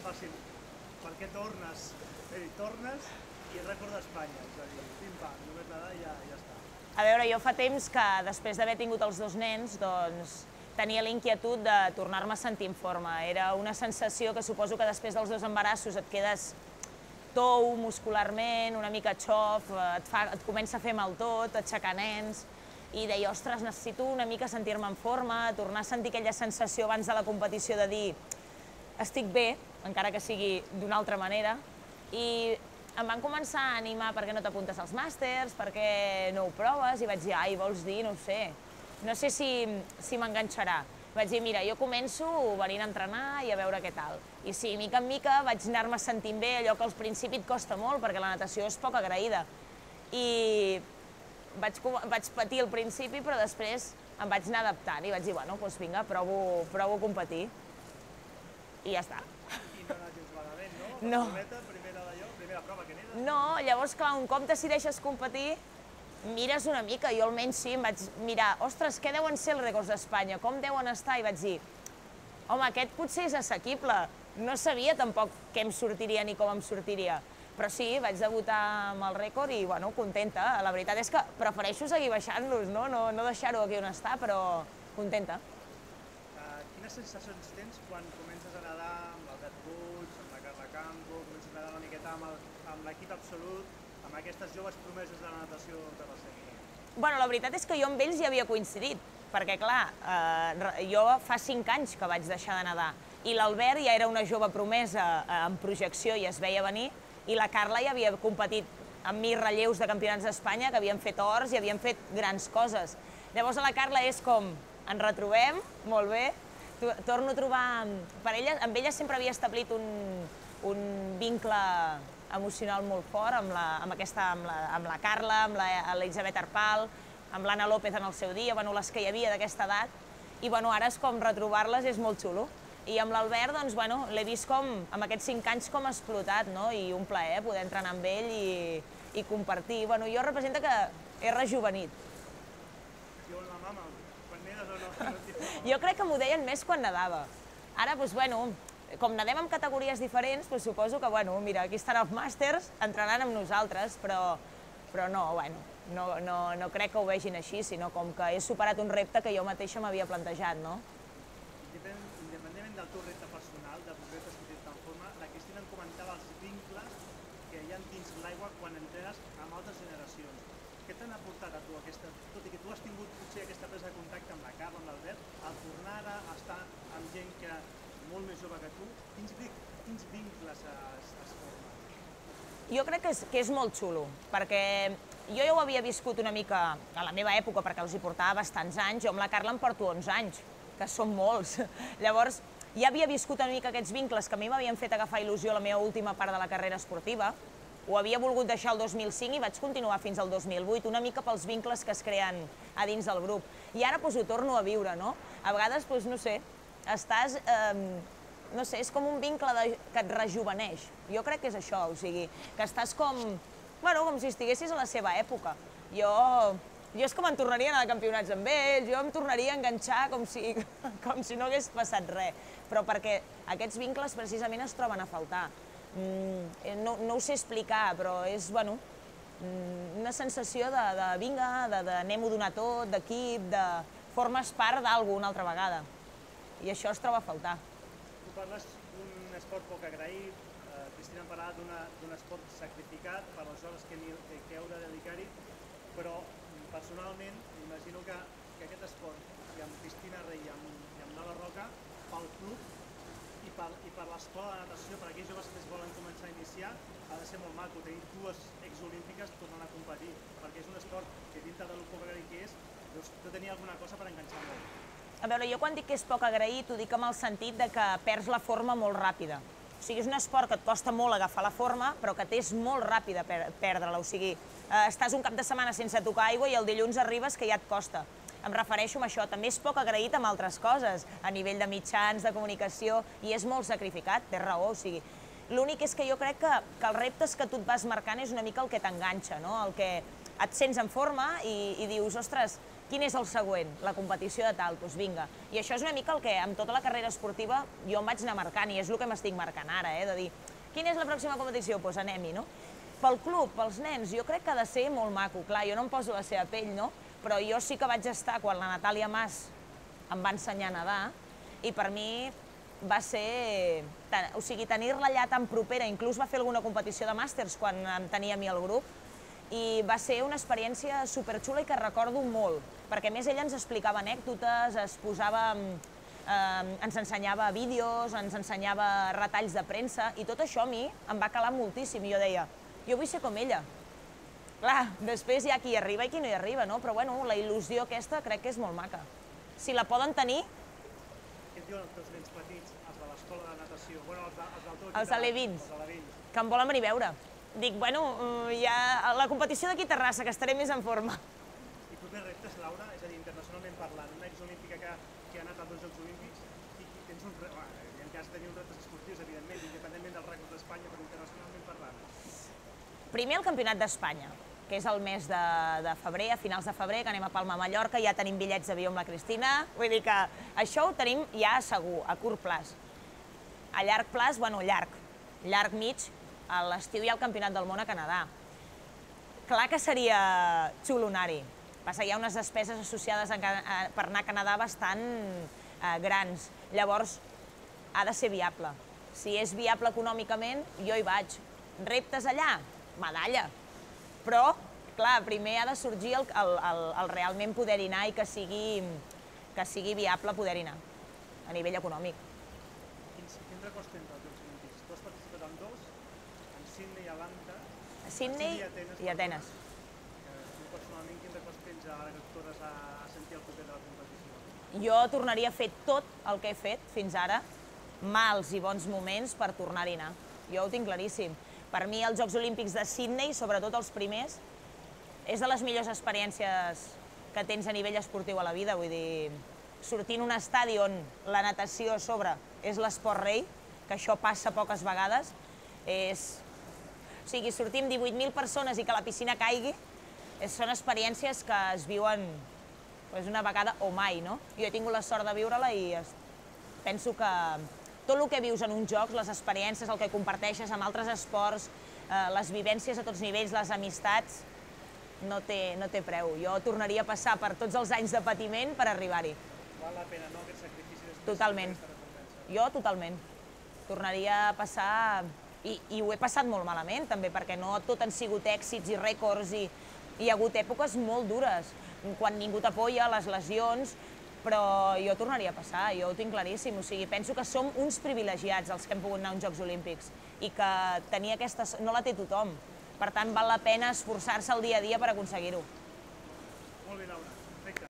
fàcil. Per què tornes? Tornes i rècord d'Espanya. És a dir, pim-pam, només nedar i ja està. A veure, jo fa temps que després d'haver tingut els dos nens, doncs tenia la inquietud de tornar-me a sentir en forma. Era una sensació que suposo que després dels dos embarassos et quedes tou muscularment, una mica xof, et comença a fer mal tot, aixecar nens, i deia, ostres, necessito una mica sentir-me en forma, tornar a sentir aquella sensació abans de la competició de dir estic bé, encara que sigui d'una altra manera, i em van començar a animar per què no t'apuntes als màsters, per què no ho proves, i vaig dir, ai, vols dir, no ho sé, no sé si m'enganxarà. Vaig dir, mira, jo començo venint a entrenar i a veure què tal. I sí, mica en mica vaig anar-me sentint bé, allò que al principi et costa molt, perquè la natació és poc agraïda. I vaig patir al principi, però després em vaig anar adaptant i vaig dir, bueno, doncs vinga, provo a competir. I ja està. I no anar gens malament, no? No. Primera prova que nedes? No, llavors, clar, un cop decideixes competir, mires una mica, jo almenys sí, em vaig mirar, ostres, què deuen ser els rècords d'Espanya, com deuen estar, i vaig dir, home, aquest potser és assequible, no sabia tampoc què em sortiria ni com em sortiria, però sí, vaig debutar amb el rècord i, bueno, contenta, la veritat és que prefereixo seguir baixant-los, no deixar-ho aquí on està, però contenta. Quines sensacions tens quan comences a nedar amb l'Albert Puig, amb la Carla Campo, comences a nedar una miqueta amb l'equip absolut, amb aquestes joves promeses de la natació de la sèrie? Bueno, la veritat és que jo amb ells ja havia coincidit, perquè, clar, jo fa 5 anys que vaig deixar de nedar, i l'Albert ja era una jove promesa en projecció i es veia venir, i la Carla ja havia competit amb mi relleus de campionats d'Espanya, que havien fet ors i havien fet grans coses. Llavors a la Carla és com, ens retrobem, molt bé, torno a trobar... Amb ella sempre havia establit un vincle emocional molt fort amb la Carla, amb l'Elisabet Arpal, amb l'Anna López en el seu dia, les que hi havia d'aquesta edat, i ara és com retrobar-les és molt xulo. I amb l'Albert, doncs, l'he vist com, amb aquests 5 anys, com ha explotat, no? I un plaer poder entrenar amb ell i compartir. Jo represento que he rejuvenit. Diuen la mama, quan nedes o no? Jo crec que m'ho deien més quan nedava. Ara, doncs, com nedem en categories diferents, suposo que, mira, aquí estan els màsters entrenant amb nosaltres, però no crec que ho vegin així, sinó com que he superat un repte que jo mateixa m'havia plantejat, no? Independentment del teu repte personal, dels reptes que tens en forma, la Cristina em comentava els vincles que hi ha dins l'aigua quan entrenes amb altres generacions. Què t'han aportat a tu aquesta, tot i que tu has tingut potser aquesta presa de contacte amb la Carla, amb l'Albert, al tornar a estar amb gent que molt més jove que tu, quins vincles es formen? Jo crec que és molt xulo, perquè jo ja ho havia viscut una mica a la meva època, perquè els hi portava bastants anys, jo amb la Carla em porto 11 anys, que són molts. Llavors, ja havia viscut una mica aquests vincles que a mi m'havien fet agafar il·lusió a la meva última part de la carrera esportiva, ho havia volgut deixar el 2005 i vaig continuar fins al 2008, una mica pels vincles que es creen a dins del grup. I ara ho torno a viure, no? A vegades, no sé, estàs... No sé, és com un vincle que et rejuveneix. Jo crec que és això, o sigui, que estàs com si estiguessis a la seva època. Jo és que me'n tornaria a anar a campionats amb ells, jo em tornaria a enganxar com si no hagués passat res, però perquè aquests vincles precisament es troben a faltar. No ho sé explicar, però és, una sensació de vinga, d'anem-ho donar tot, d'equip, de formes part d'algú una altra vegada. I això es troba a faltar. Tu parles d'un esport poc agraït, Cristina em parlava d'un esport sacrificat per les hores que heu de dedicar-hi, però personalment m'imagino que aquest esport, i amb Cristina Rei i amb Nova Roca, pel club i per l'escola de natació, per aquells joves que es volen començar a iniciar, ha de ser molt maco tenir dues exolímpiques tornant a competir, perquè és un esport que dintre de lo poc agraït que és, de tenir alguna cosa per enganxar molt. A veure, jo quan dic que és poc agraït, ho dic amb el sentit de que perds la forma molt ràpida. O sigui, és un esport que et costa molt agafar la forma, però que t'és molt ràpida perdre-la. O sigui, estàs un cap de setmana sense tocar aigua i el dilluns arribes que ja et costa. Em refereixo a això. També és poc agraït amb altres coses, a nivell de mitjans, de comunicació, i és molt sacrificat, té raó. O sigui, l'únic és que jo crec que els reptes que tu et vas marcant és una mica el que t'enganxa, no? El que et sents en forma i dius, ostres, quin és el següent? La competició de tal, doncs vinga. I això és una mica el que amb tota la carrera esportiva jo em vaig anar marcant, i és el que m'estic marcant ara, de dir, quina és la pròxima competició? Doncs anem-hi, no? Pel club, pels nens, jo crec que ha de ser molt maco. Clar, jo no em poso la seva pell, no? Però jo sí que vaig estar quan la Natàlia Mas em va ensenyar a nedar, i per mi va ser... O sigui, tenir-la allà tan propera, inclús va fer alguna competició de màsters quan em tenia a mi al grup, i va ser una experiència superxula i que recordo molt, perquè a més ella ens explicava anècdotes, ens ensenyava vídeos, ens ensenyava retalls de premsa, i tot això a mi em va calar moltíssim, i jo deia, jo vull ser com ella. Clar, després hi ha qui hi arriba i qui no hi arriba, no? Però bueno, la il·lusió aquesta crec que és molt maca. Si la poden tenir... Què et diuen els teus nens petits, els de l'escola de natació? Bueno, els alevins, que em volen venir a veure. Dic, bueno, hi ha la competició d'aquí a Terrassa, que estaré més en forma. I propers reptes, Laura? És a dir, internacionalment parlant, una exolímpica que ha anat als Jocs Olímpics, i tens un repte, i en cas de tenir uns reptes esportius, evidentment, independentment del rècord d'Espanya, però internacionalment parlant. Primer el Campionat d'Espanya, que és el mes de febrer, a finals de febrer, que anem a Palma, Mallorca, ja tenim bitllets d'avió amb la Cristina, vull dir que això ho tenim ja segur, a curt plaç. A llarg plaç, bueno, llarg mig, a l'estiu hi ha el Campionat del Món a Canadà. Clar que seria xulo anar-hi. Passa, hi ha unes despeses associades per anar a Canadà bastant grans. Llavors, ha de ser viable. Si és viable econòmicament, jo hi vaig. Reptes allà? Medalla. Però, clar, primer ha de sorgir el realment poder-hi anar i que sigui viable poder-hi anar, a nivell econòmic. Quins records tens dels Jocs Olímpics? Tu has participat en dos, en Sydney i Atlanta. Sydney i Atenes. Tu personalment, quins records tens ara que tornes a sentir el poder de la competició? Jo tornaria a fer tot el que he fet fins ara, mals i bons moments, per tornar-hi a anar. Jo ho tinc claríssim. Per mi, els Jocs Olímpics de Sydney, sobretot els primers, és de les millors experiències que tens a nivell esportiu a la vida. Vull dir, sortint un estadi on la natació a sobre és l'esport rei, que això passa poques vegades, o sigui, sortir amb 18.000 persones i que la piscina caigui, són experiències que es viuen una vegada o mai, no? Jo he tingut la sort de viure-la i penso que tot el que vius en uns jocs, les experiències, el que comparteixes amb altres esports, les vivències a tots nivells, les amistats, no té preu. Jo tornaria a passar per tots els anys de patiment per arribar-hi. Val la pena, no, aquest sacrifici després? Totalment. Jo totalment. Tornaria a passar... I ho he passat molt malament, també, perquè no tot han sigut èxits i rècords, i hi ha hagut èpoques molt dures, quan ningú t'apoya, les lesions, però jo tornaria a passar, jo ho tinc claríssim. O sigui, penso que som uns privilegiats els que hem pogut anar a uns Jocs Olímpics i que tenir aquesta... no la té tothom. Per tant, val la pena esforçar-se el dia a dia per aconseguir-ho. Molt bé, Laura. Perfecte.